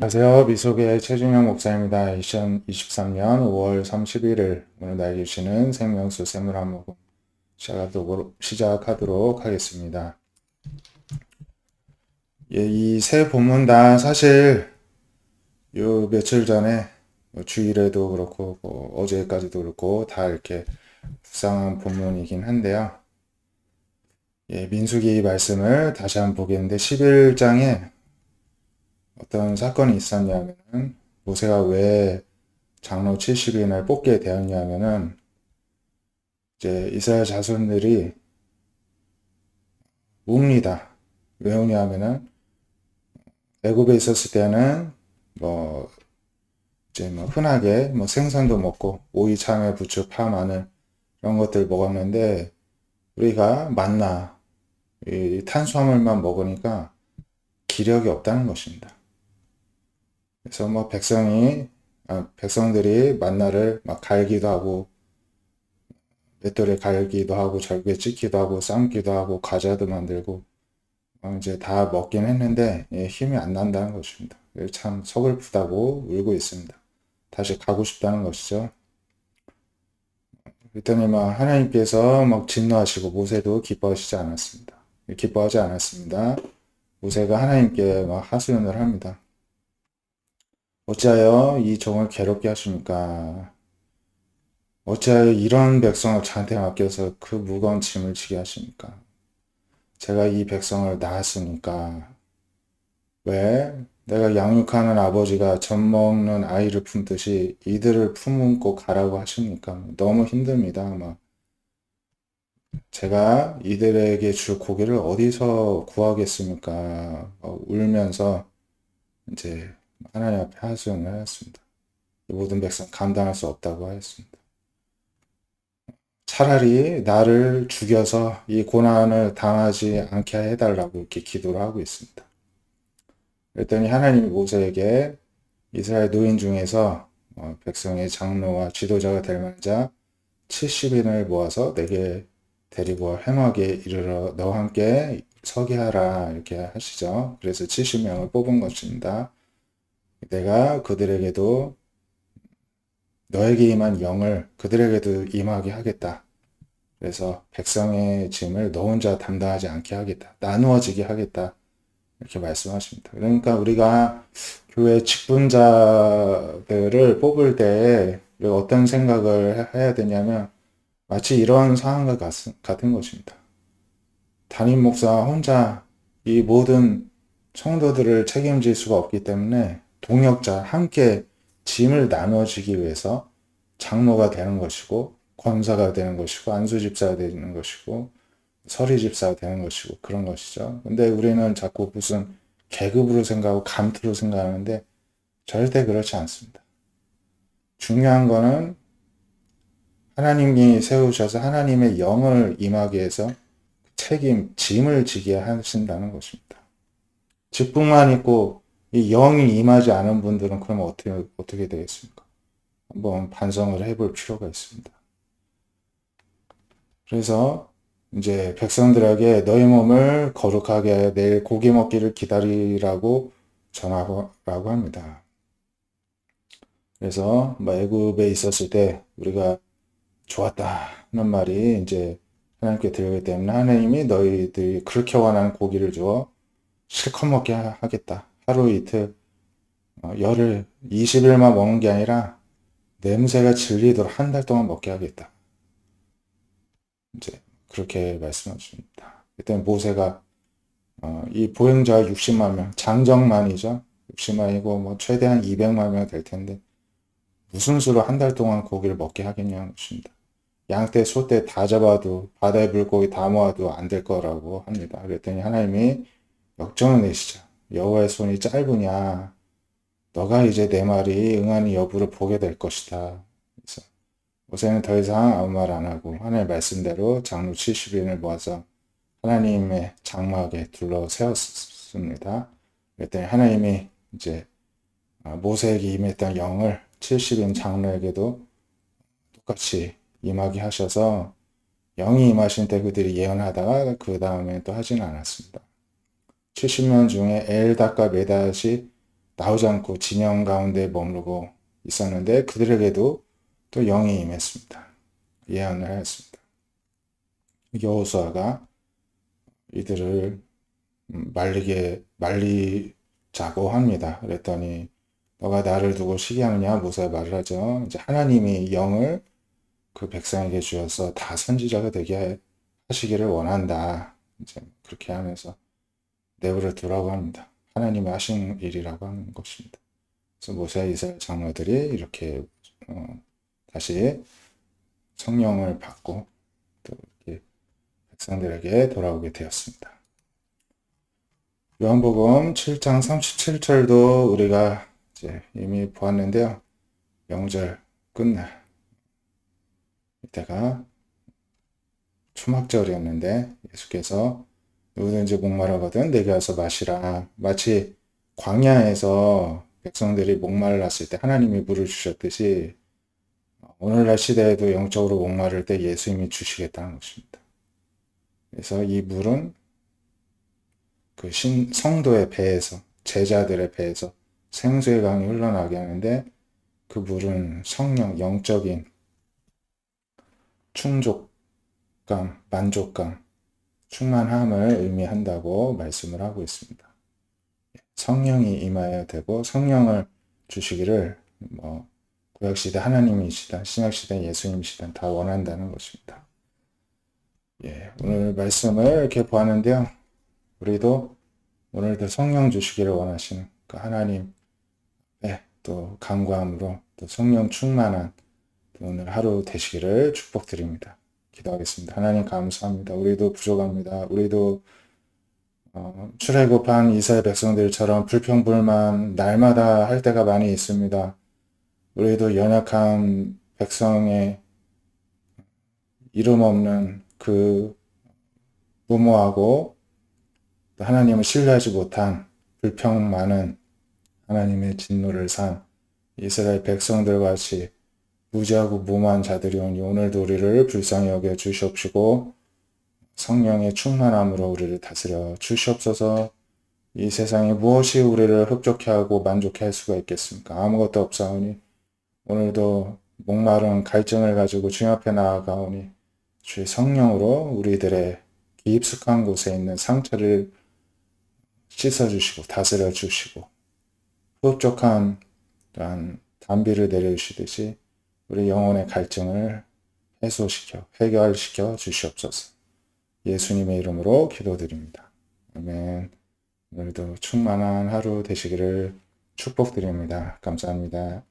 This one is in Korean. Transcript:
안녕하세요. 미소의 최준영 목사입니다. 2023년 5월 31일 오늘 나에게 주시는 생명수 샘물 한 모금 시작하도록 하겠습니다. 예, 이 세 본문 다 사실 요 며칠 전에 주일에도 그렇고 어제까지도 그렇고 다 이렇게 묵상한 본문이긴 한데요. 예, 민수기 말씀을 다시 한번 보겠는데 11장에 어떤 사건이 있었냐면은 모세가 왜 장로 70인을 뽑게 되었냐면은 이제 이스라엘 자손들이 웁니다. 왜 우냐면은 애굽에 있었을 때는 뭐 이제 뭐 흔하게 뭐 생선도 먹고 오이, 참외, 부추, 파, 마늘 이런 것들 먹었는데 우리가 만나 이 탄수화물만 먹으니까 기력이 없다는 것입니다. 그래서 뭐 백성들이 만나를 막 갈기도 하고 맷돌에 갈기도 하고 절구에 찍기도 하고 삶기도 하고 과자도 만들고 이제 다 먹긴 했는데 힘이 안 난다는 것입니다. 참 서글프다고 울고 있습니다. 다시 가고 싶다는 것이죠. 그랬더니 막 하나님께서 막 진노하시고 모세도 기뻐하시지 않았습니다. 기뻐하지 않았습니다. 모세가 하나님께 막 하소연을 합니다. 어찌하여 이 종을 괴롭게 하십니까? 어찌하여 이런 백성을 저한테 맡겨서 그 무거운 짐을 지게 하십니까? 제가 이 백성을 낳았으니까 왜 내가 양육하는 아버지가 젖 먹는 아이를 품듯이 이들을 품고 가라고 하십니까? 너무 힘듭니다. 막 제가 이들에게 줄 고기를 어디서 구하겠습니까? 울면서 이제 하나님 앞에 하소연을 하였습니다. 이 모든 백성 감당할 수 없다고 하였습니다. 차라리 나를 죽여서 이 고난을 당하지 않게 해달라고 이렇게 기도를 하고 있습니다. 그랬더니 하나님이 모세에게 이스라엘 노인 중에서 백성의 장로와 지도자가 될 만한 자 70인을 모아서 내게 데리고 회막에 이르러 너와 함께 서게 하라 이렇게 하시죠. 그래서 70명을 뽑은 것입니다. 내가 그들에게도 너에게 임한 영을 그들에게도 임하게 하겠다. 그래서 백성의 짐을 너 혼자 담당하지 않게 하겠다. 나누어지게 하겠다. 이렇게 말씀하십니다. 그러니까 우리가 교회 직분자들을 뽑을 때 어떤 생각을 해야 되냐면 마치 이런 상황과 같은 것입니다. 담임 목사 혼자 이 모든 성도들을 책임질 수가 없기 때문에 동역자 함께 짐을 나눠주기 위해서 장로가 되는 것이고 권사가 되는 것이고 안수집사가 되는 것이고 서리집사가 되는 것이고 그런 것이죠. 근데 우리는 자꾸 무슨 계급으로 생각하고 감투로 생각하는데 절대 그렇지 않습니다. 중요한 거는 하나님이 세우셔서 하나님의 영을 임하게 해서 짐을 지게 하신다는 것입니다. 직분만 있고 이 영이 임하지 않은 분들은 그러면 어떻게 되겠습니까? 한번 반성을 해볼 필요가 있습니다. 그래서 이제 백성들에게 너희 몸을 거룩하게 하여 내일 고기 먹기를 기다리라고 전하라고 합니다. 그래서 애굽에 있었을 때 우리가 좋았다는 말이 이제 하나님께 들리기 때문에 하나님이 너희들이 그렇게 원하는 고기를 주어 실컷 먹게 하겠다. 하루 이틀 열흘 20일만 먹는 게 아니라 냄새가 질리도록 한 달 동안 먹게 하겠다. 이제 그렇게 말씀하십니다. 그때 모세가 이 보행자 60만 명, 장정만이죠. 60만이고 뭐 최대한 200만 명 될 텐데 무슨 수로 한 달 동안 고기를 먹게 하겠냐는 것입니다. 양떼, 소떼 다 잡아도 바다의 물고기 다 모아도 안 될 거라고 합니다. 그랬더니 하나님이 역정을 내시죠. 여호와의 손이 짧으냐? 너가 이제 내 말이 응하는 여부를 보게 될 것이다. 그래서 모세는 더 이상 아무 말 안 하고 하나님의 말씀대로 장로 70인을 모아서 하나님의 장막에 둘러 세웠습니다. 그랬더니 하나님이 이제 모세에게 임했던 영을 70인 장로에게도 똑같이 임하게 하셔서 영이 임하신 때 그들이 예언하다가 그 다음에 또 하지는 않았습니다. 70년 중에 엘닷과 메닷이 나오지 않고 진영 가운데 머무르고 있었는데 그들에게도 또 영이 임했습니다. 예언을 하였습니다. 여호수아가 이들을 말리자고 합니다. 그랬더니 너가 나를 두고 시기하느냐 모세가 말을 하죠. 이제 하나님이 영을 그 백성에게 주어서 다 선지자가 되게 하시기를 원한다. 이제 그렇게 하면서 내버려 두라고 합니다. 하나님이 하신 일이라고 하는 것입니다. 그래서 모세와 이스라엘 장로들이 이렇게 다시 성령을 받고 또 이렇게 백성들에게 돌아오게 되었습니다. 요한복음 7장 37절도 우리가 이제 이미 보았는데요. 명절 끝날 이때가 초막절이었는데 예수께서 누구든지 목마르거든 내게 와서 마시라. 마치 광야에서 백성들이 목말랐을 때 하나님이 물을 주셨듯이 오늘날 시대에도 영적으로 목마를 때 예수님이 주시겠다는 것입니다. 그래서 이 물은 그 성도의 배에서 제자들의 배에서 생수의 강이 흘러나게 하는데 그 물은 성령, 영적인 충족감, 만족감, 충만함을 의미한다고 말씀을 하고 있습니다. 성령이 임하여야 되고 성령을 주시기를 구약시대 하나님이시다, 신약시대 예수님이시다 다 원한다는 것입니다. 오늘 말씀을 이렇게 보았는데요. 우리도 오늘도 성령 주시기를 원하시는 그 하나님의 또 간구함으로 또 성령 충만한 오늘 하루 되시기를 축복드립니다. 기도하겠습니다. 하나님 감사합니다. 우리도 부족합니다. 우리도 출애굽한 이스라엘 백성들처럼 불평불만 날마다 할 때가 많이 있습니다. 우리도 연약한 백성의 이름 없는 그 무모하고 하나님을 신뢰하지 못한 불평 많은 하나님의 진노를 산 이스라엘 백성들과 같이 무지하고 무모한 자들이 오니 오늘도 우리를 불쌍히 여겨 주시옵시고 성령의 충만함으로 우리를 다스려 주시옵소서. 이 세상에 무엇이 우리를 흡족해 하고 만족해 할 수가 있겠습니까? 아무것도 없사오니 오늘도 목마른 갈증을 가지고 주님 앞에 나아가오니 주의 성령으로 우리들의 깊숙한 곳에 있는 상처를 씻어주시고 다스려 주시고 흡족한 단비를 내려주시듯이 우리 영혼의 갈증을 해소시켜 해결시켜 주시옵소서. 예수님의 이름으로 기도드립니다. 아멘. 오늘도 충만한 하루 되시기를 축복드립니다. 감사합니다.